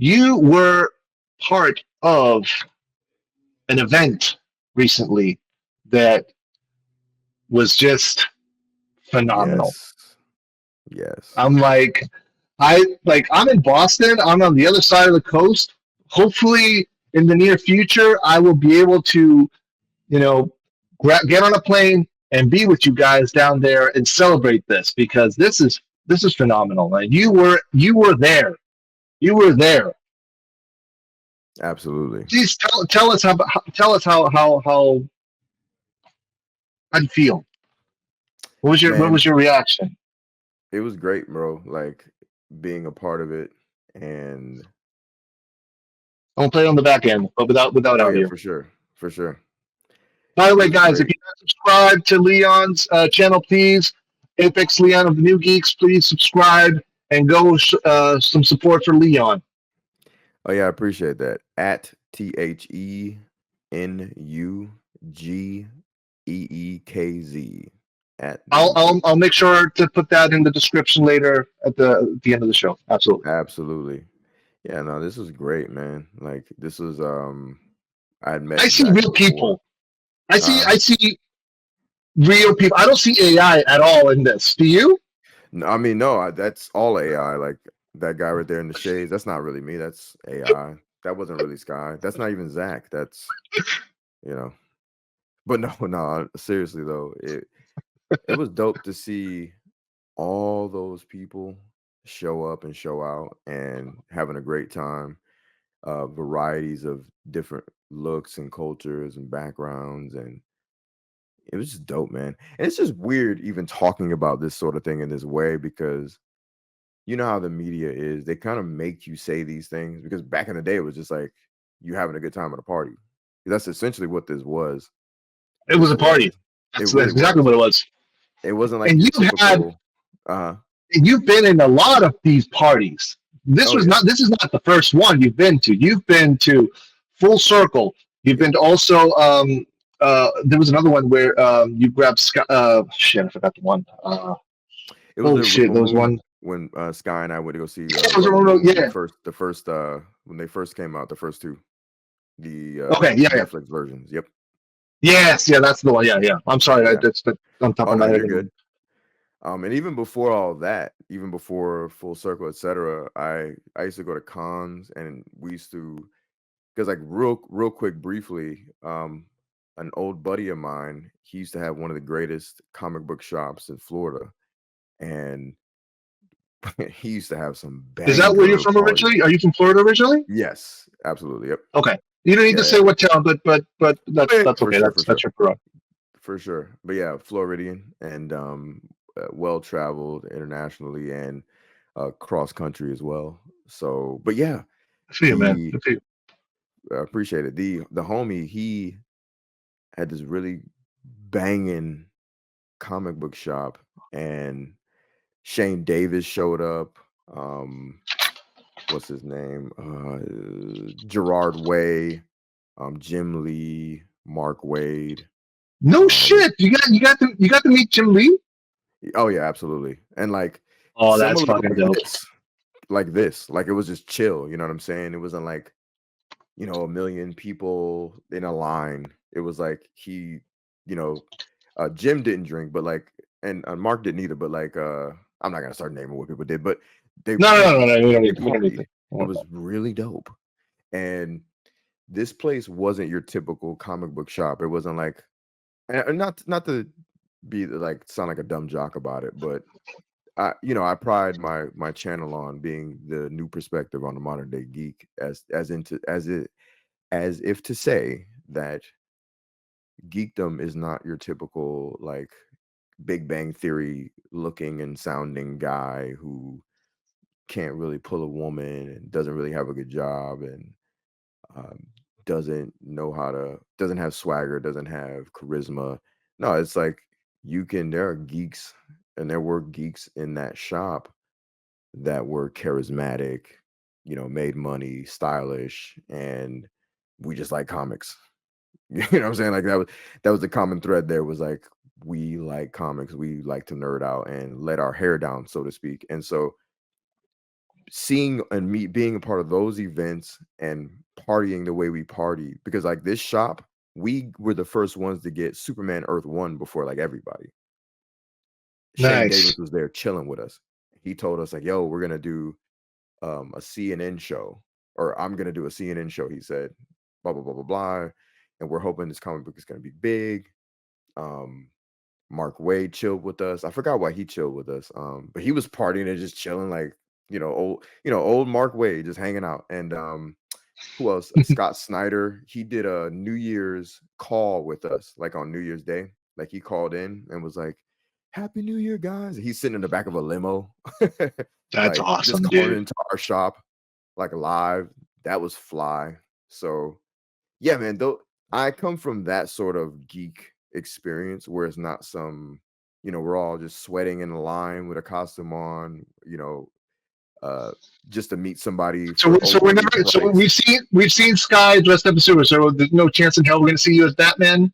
You were part of an event recently that was just phenomenal. Yes. Yes. I'm like, I'm in Boston. I'm on the other side of the coast. Hopefully, in the near future, I will be able to, you know, get on a plane and be with you guys down there and celebrate this because this is phenomenal. And you were there. You were there. Absolutely. Please tell us how you feel. What Man, was your reaction? it was great, bro. Like being a part of it and I'm gonna play it on the back end, but without oh yeah, audio. for sure. For sure. By the It way, was guys, if great. you haven't subscribed to Leon's channel, please, Apex Leon of the New Geeks, please subscribe and go some support for Leon. Oh yeah, I appreciate that. At TheNUGEEKZ at the I'll New I'll Geek. I'll make sure to put that in the description later at the end of the show. Absolutely. Absolutely. Yeah, no, this was great, man. Like this was I had I met see Zach real before. people. I see Uh I see real people. I don't see AI at all in this. Do you? no, I mean, no, that's all AI. Like that guy right there in the shades, that's not really me. That's AI. That wasn't really Sky. That's not even Zach. That's you know. But no, no, seriously though, it was dope to see all those people show up and show out and having a great time. Varieties of different looks and cultures and backgrounds, and it was just dope, man. And it's just weird even talking about this sort of thing in this way because you know how the media is. They kind of make you say these things because back in the day, it was just like you having a good time at a party. That's essentially what this was. It was This a party. was. It That's really exactly was. what it was. It wasn't like And your you had typical. Uh you've been in a lot of these parties. This oh was yeah. not. This is not the first one you've been to. You've been to Full Circle. You've Yep. been to also. There was another one where you grabbed. Shit, I forgot the one. It was Holy the shit, there was Ramon one. when Sky and I went to go see Yeah, it was a Rebel remote. Moon. Yeah. The first when they first came out, the first two, the Okay. Yeah. Yeah. Netflix versions. Yep. Yes. Yeah. That's the one. Yeah. Yeah. I'm sorry. Yeah. That's on top Oh of no, my head. you're good. And even before all that, even before Full Circle, etc., I used to go to cons, and we used to because like real quick, briefly, an old buddy of mine, he used to have one of the greatest comic book shops in Florida, and he used to have some Is that where you're banger from parties. originally? Are you from Florida originally? Yes, absolutely. Yep. Okay. You don't need to Yeah, say yeah. what town, but Oh, that's yeah, that's for okay. sure, That's for sure, that's your prerogative. for sure. But yeah, Floridian and well traveled internationally and cross country as well. So, but yeah, I feel you, man. he I feel you. appreciate it. The homie, he had this really banging comic book shop, and Shane Davis showed up. Um, what's his name? Gerard Way, Jim Lee, Mark Wade. No Um, shit. You got to meet Jim Lee. oh yeah, absolutely. And like Oh, that's similar fucking dope. like this, like it was just chill. You know what I'm saying? It wasn't like a million people in a line. It was like you know, Jim didn't drink, but like, and Mark didn't either. But like, I'm not gonna start naming what people did, but they No, no, like no, no, no. We don't they need. We don't need partied. to. It was really dope. And this place wasn't your typical comic book shop. It wasn't like, and not to be like sound like a dumb jock about it, but I pride my channel on being the new perspective on the modern day geek, as if to say that geekdom is not your typical like Big Bang Theory looking and sounding guy who can't really pull a woman and doesn't really have a good job and um, doesn't have swagger, doesn't have charisma. No, it's like there are geeks, and there were geeks in that shop that were charismatic, made money, stylish, and we just like comics. You know what I'm saying? Like that was the common thread there was like we like comics, we like to nerd out and let our hair down, so to speak. And so seeing and me being a part of those events and partying the way we party, because like this shop, we were the first ones to get Superman Earth 1 before like everybody. Shane Nice. Davis was there chilling with us. He told us like, "Yo, we're gonna do a CNN show, or I'm gonna do a CNN show." He said, "Blah blah blah blah blah," and we're hoping this comic book is gonna be big. Um, Mark Wade chilled with us. I forgot why he chilled with us. But he was partying and just chilling, like old Mark Wade just hanging out. And who else? Scott Snyder. He did a New Year's call with us, like on New Year's Day. Like he called in and was like, "Happy New Year, guys." He's sitting in the back of a limo, That's like awesome, just calling dude. into our shop, like live. That was fly. So yeah, man. Though I come from that sort of geek experience where it's not some, we're all just sweating in a line with a costume on, just to meet somebody So, for so we're never. opening So nights. we've seen Sky dressed up as Super. So there's no chance in hell we're gonna see you as Batman.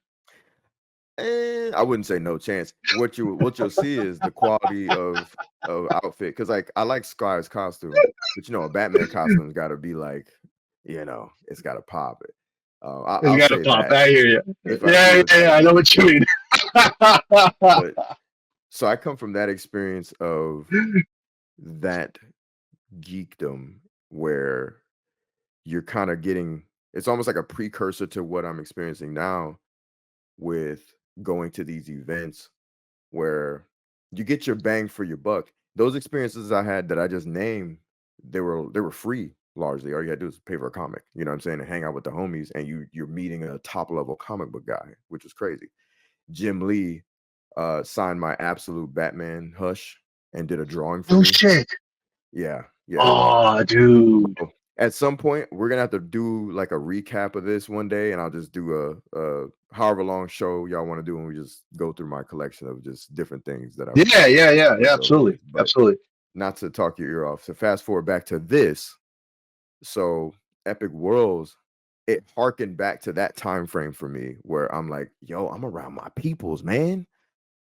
I wouldn't say no chance. What you'll see is the quality of outfit, because like I like Sky's costume, but a Batman costume's got to be like, it's got to pop it. It's I'll gotta say pop. that I hear you. if I see Yeah, the yeah, yeah, I know what you mean. but so I come from that experience of that geekdom where you're kind of getting, it's almost like a precursor to what I'm experiencing now with going to these events where you get your bang for your buck. Those experiences I had that I just named, they were free largely. All you had to do is pay for a comic, you know what I'm saying, and hang out with the homies, and you're meeting a top level comic book guy, which was crazy. Jim Lee signed my absolute Batman Hush and did a drawing for No me. shit. Yeah, yeah. Oh, dude. So, at some point, we're gonna have to do like a recap of this one day, and I'll just do a however long show y'all want to do, and we just go through my collection of just different things that I've Yeah, yeah, yeah, yeah. collected over the Absolutely, years. But absolutely. not to talk your ear off. So fast forward back to this. So Epic Worlds, it harkened back to that time frame for me where I'm like, yo, I'm around my peoples, man.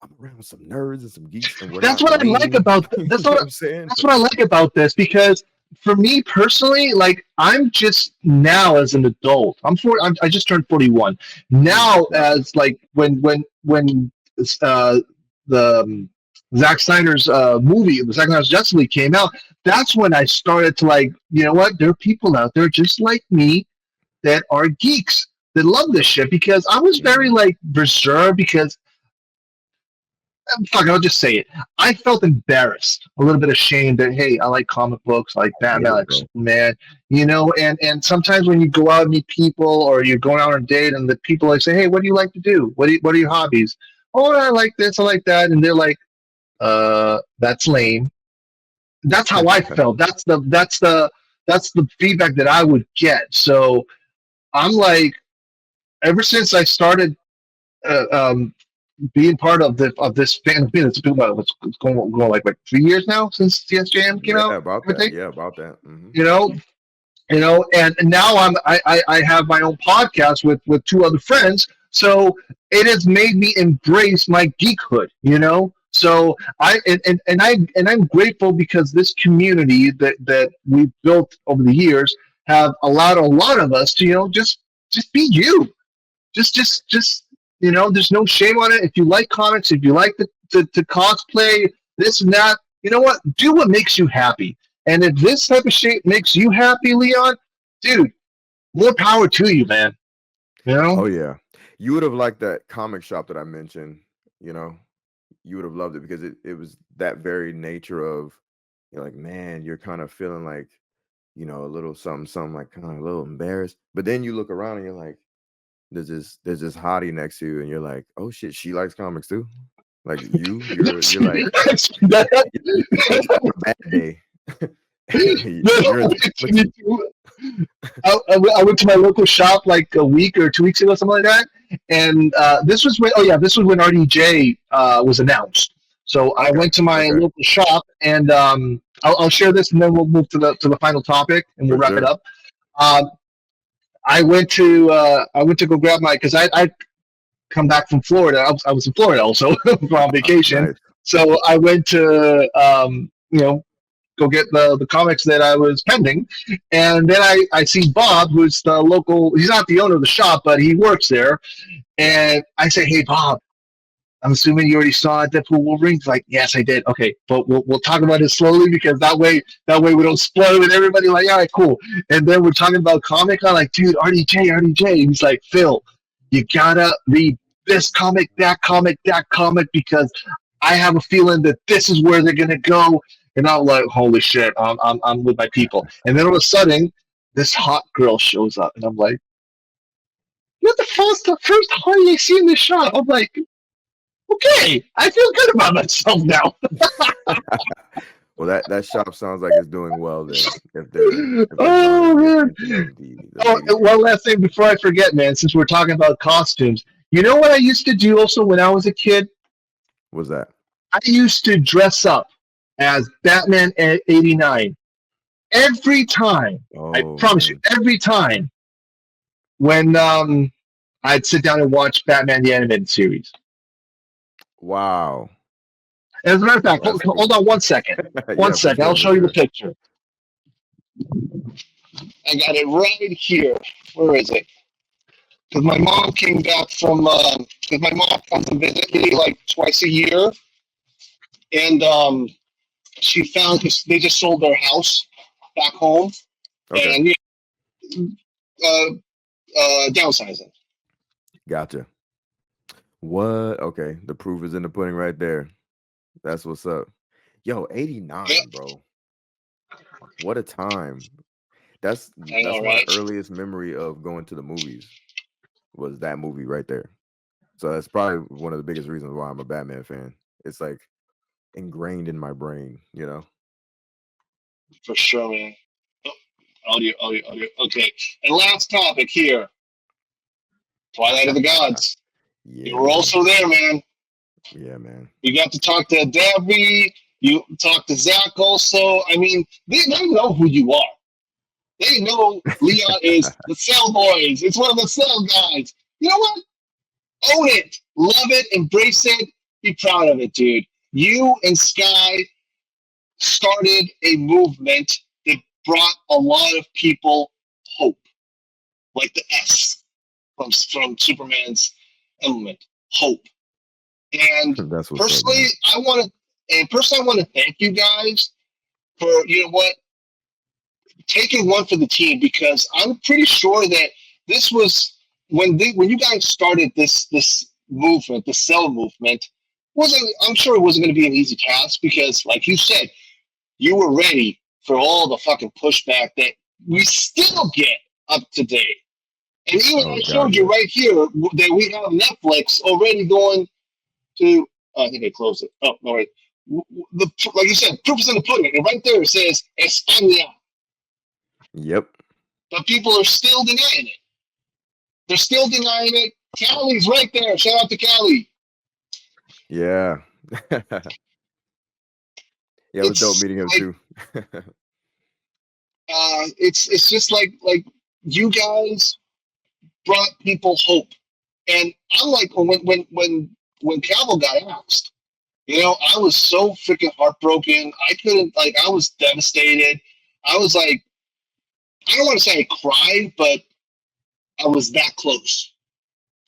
I'm around some nerds and some geeks, and we're That's not what I like lame. about. You That's know what what. I'm saying? That's what I like about this because for me personally, like I'm just now as an adult. I just turned 41. Now, Gotcha. as like when the Zack Snyder's movie, the Zack Snyder's Justice League came out. That's when I started to like, you know what? There are people out there just like me that are geeks that love this shit because I was very Mhm. like reserved because fuck, I'll just say it. I felt embarrassed, a little bit ashamed that hey, I like comic books, I like I get Batman, I it, like bro. Superman, and sometimes when you go out and meet people or you're going out on a date and the people like say, hey, what do you like to do? What are your hobbies? Oh, I like this, I like that, and they're like, that's lame. That's how I felt. That's the feedback that I would get. So I'm like, ever since I started uh, um, being part of this fan thing. It's been about it's going like 3 years now since CSJM came Yeah, out. about that. Everything, Yeah, about that. Hmm. you know, and now I have my own podcast with two other friends. So it has made me embrace my geekhood. So I'm grateful because this community that we've built over the years have allowed a lot of us to just be you just there's no shame on it. If you like comics, if you like to cosplay this and that, you know what, do what makes you happy. And if this type of shit makes you happy, Leon, dude, more power to you, man. you know Oh yeah, you would have liked that comic shop that I mentioned. You know, you would have loved it because it was that very nature of, like, man, you're kind of feeling like, a little something, something, like kind of a little embarrassed. But then you look around and you're like, there's this hottie next to you, and you're like, oh shit, she likes comics too. Like you're like you're having a bad day. You're into comics. I went to my local shop like a week or 2 weeks ago, something like that. And this was when RDJ was announced. So I Okay, went to my okay, local shop, and I'll share this, and then we'll move to the final topic, and we'll for wrap it sure. up. Um, I went to go grab my because I come back from Florida. I was in Florida also on vacation. Nice. So I went to go get the comics that I was pending. And then I see Bob, who's the local, he's not the owner of the shop, but he works there. Yeah. And I say, hey, Bob, I'm assuming you already saw Deadpool Wolverine. He's like, yes, I did. Okay, but we'll talk about it slowly because that way we don't spoil it with everybody. Like, all right, cool. And then we're talking about Comic Con. Like, dude, RDJ. He's like, Phil, you gotta read this comic, that comic, that comic because I have a feeling that this is where they're gonna go. And I'm like, holy shit, I'm with my people. And then all of a sudden, this hot girl shows up, and I'm like, you're the first hottie I see in this shot. I'm like, okay, I feel good about myself now. Well, that shop sounds like it's doing well then. If they're Oh man! the Oh, ladies. one last thing before I forget, man. Since we're talking about costumes, you know what I used to do also when I was a kid? What's that? I used to dress up as Batman at '89 every time. I Oh promise you, man. every time when I'd sit down and watch Batman the animated series. Wow. As a matter of fact, Well, that's hold cool. on 1 second. One Yeah, for second, I'll sure, for show you the sure. picture. I got it right here. Where is it? Because my mom came back from because my mom comes to visit me like twice a year, and she found because they just sold their house back home, Okay. and uh, downsizing. Gotcha. What? Okay. The proof is in the pudding right there. That's what's up. Yo, 89, bro. What a time. That's I know, my right? earliest memory of going to the movies was that movie right there. So that's probably one of the biggest reasons why I'm a Batman fan. It's like ingrained in my brain, you know? For sure, man. Oh, audio. Okay, and last topic here: Twilight of the Gods. You were Yeah. also there, man. Yeah, man. You got to talk to Debbie. You talked to Zach also. I mean, they know who you are. They know Leon is the Cell Boys. It's one of the Cell guys. You know what? Own it. Love it. Embrace it. Be proud of it, dude. You and Sky started a movement that brought a lot of people hope, like the S from Superman's element, hope. And That's what's up, personally, man. I want to thank you guys for taking one for the team because I'm pretty sure that this was when you guys started this movement, the Cell movement. Wasn't I'm sure it wasn't going to be an easy task because, like you said, you were ready for all the fucking pushback that we still get up to date. And even Oh I God, showed you yeah. right here that we have Netflix already going to. Oh, I think I closed it. Oh, no, wait. Like you said, proof is in the pudding. And right there it says España. Yep. But people are still denying it. They're still denying it. Callie's right there. Shout out to Callie. Yeah. Yeah, it was dope It's meeting him like too. it's just like you guys brought people hope. And I'm like when Cavill got axed, I was so freaking heartbroken. I couldn't I was devastated. I was like, I don't want to say I cried, but I was that close.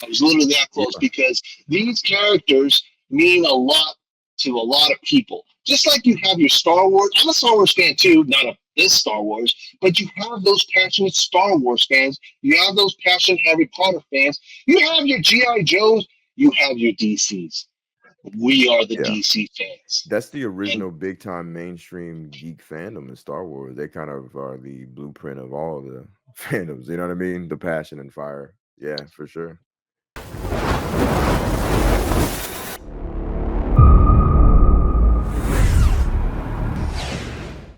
I was literally that close Yeah. because these characters mean a lot to a lot of people. Just like you have your Star Wars. I'm a Star Wars fan too, not of this Star Wars, but you have those passionate Star Wars fans. You have those passionate Harry Potter fans. You have your G.I. Joes. You have your DCs. We are the Yeah. DC fans. That's the And original big time mainstream geek fandom in Star Wars. They kind of are the blueprint of all the fandoms. You know what I mean? The passion and fire. Yeah, for sure.